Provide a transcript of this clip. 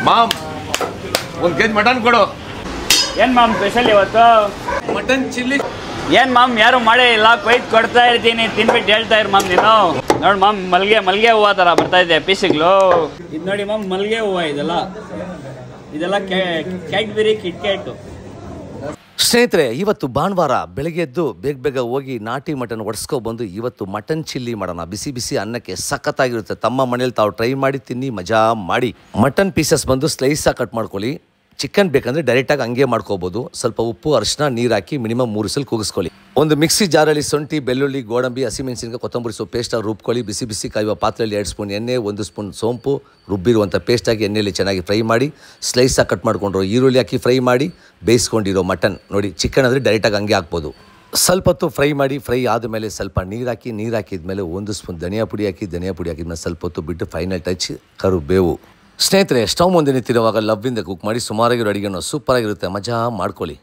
Ma'am 1 kg mutton ಕೊಡು. ಏನು ma'am special ಇವತ್ತು? Mutton chilli. ಏನು ಮಾಮ್ ಯಾರು ಮಾಡೇ ಇಲ್ಲ, ಕೊಯ್ದು ಕೊಡ್ತಾ ಇರ್ತೀನಿ, ತಿನ್ಬಿಟ್ಟು ಹೇಳ್ತಾ ಇರು ಮಾಮ್ ನೀನು. ನೋಡಿ ಮಾಮ್ ಮಲ್ಲಿಗೆ ಹೂವು ಥರ ಬರ್ತಾ ಇದೆ ಪೀಸಿಗಳು. ಇದು ನೋಡಿ ಮಾಮ್ ಮಲ್ಲಿಗೆ ಹೂವು ಇದೆಲ್ಲ ಕ್ಯಾಡ್ಬರಿ ಕಿಟ್ಕ್ಯಾಟು. ಸ್ನೇಹಿತರೆ, ಇವತ್ತು ಭಾನುವಾರ ಬೆಳಗ್ಗೆ ಎದ್ದು ಬೇಗ ಹೋಗಿ ನಾಟಿ ಮಟನ್ ಒಡಿಸ್ಕೊಬಂದು ಇವತ್ತು ಮಟನ್ ಚಿಲ್ಲಿ ಮಾಡೋಣ. ಬಿಸಿ ಬಿಸಿ ಅನ್ನಕ್ಕೆ ಸಖತ್ತಾಗಿರುತ್ತೆ. ತಮ್ಮ ಮನೇಲಿ ತಾವು ಟ್ರೈ ಮಾಡಿ ತಿನ್ನಿ, ಮಜಾ ಮಾಡಿ. ಮಟನ್ ಪೀಸಸ್ ಬಂದು ಸ್ಲೈಸಾಗಿ ಕಟ್ ಮಾಡ್ಕೊಳ್ಳಿ. ಚಿಕನ್ ಬೇಕಂದರೆ ಡೈರೆಕ್ಟಾಗಿ ಹಂಗೆ ಮಾಡ್ಕೋಬೋದು. ಸ್ವಲ್ಪ ಉಪ್ಪು, ಅರಿಶಿನ, ನೀರು ಹಾಕಿ ಮಿನಿಮಮ್ 3 ವಿಸಿಲ್ ಕೂಗಿಸ್ಕೊಳ್ಳಿ. ಒಂದು ಮಿಕ್ಸಿ ಜಾರಲ್ಲಿ ಶುಂಠಿ, ಬೆಳ್ಳುಳ್ಳಿ, ಗೋಡಂಬಿ, ಹಸಿಮೆಣಸಿನಕಾಯಿ, ಕೊತ್ತಂಬರಿ ಸೊಪ್ಪು ಪೇಸ್ಟಾಗಿ ರುಬ್ಕೊಳ್ಳಿ. ಬಿಸಿ ಬಿಸಿ ಕಾಯುವ ಪಾತ್ರೆಯಲ್ಲಿ 2 ಸ್ಪೂನ್ ಎಣ್ಣೆ, 1 ಸ್ಪೂನ್ ಸೋಂಪು ರುಬ್ಬಿರುವಂಥ ಪೇಸ್ಟಾಗಿ ಎಣ್ಣೆಯಲ್ಲಿ ಚೆನ್ನಾಗಿ ಫ್ರೈ ಮಾಡಿ. ಸ್ಲೈಸಾಗಿ ಕಟ್ ಮಾಡಿಕೊಂಡ್ರು ಈರುಳ್ಳಿ ಹಾಕಿ ಫ್ರೈ ಮಾಡಿ. ಬೇಯಿಸ್ಕೊಂಡಿರೋ ಮಟನ್ ನೋಡಿ, ಚಿಕನ್ ಅಂದರೆ ಡೈರೆಕ್ಟಾಗಿ ಹಂಗೆ ಹಾಕ್ಬೋದು. ಸ್ವಲ್ಪ ಹೊತ್ತು ಫ್ರೈ ಮಾಡಿ. ಫ್ರೈ ಆದಮೇಲೆ ಸ್ವಲ್ಪ ನೀರು ಹಾಕಿದ್ಮೇಲೆ 1 ಸ್ಪೂನ್ ಧನಿಯಾ ಪುಡಿ ಹಾಕಿದ್ಮೇಲೆ ಸ್ವಲ್ಪ ಹೊತ್ತು ಬಿಟ್ಟು ಫೈನಲ್ ಟಚ್ ಕರಿಬೇವು. ಸ್ನೇಹಿತರೆ, ಸ್ಟವ್ ಮುಂದೆ ನಿಂತಿರುವಾಗ ಲವ್ವಿಂದ ಕುಕ್ ಮಾಡಿ ಸುಮಾರಾಗಿರೋ ಅಡುಗೆನೂ ಸೂಪರಾಗಿರುತ್ತೆ. ಮಜಾ ಮಾಡ್ಕೊಳ್ಳಿ.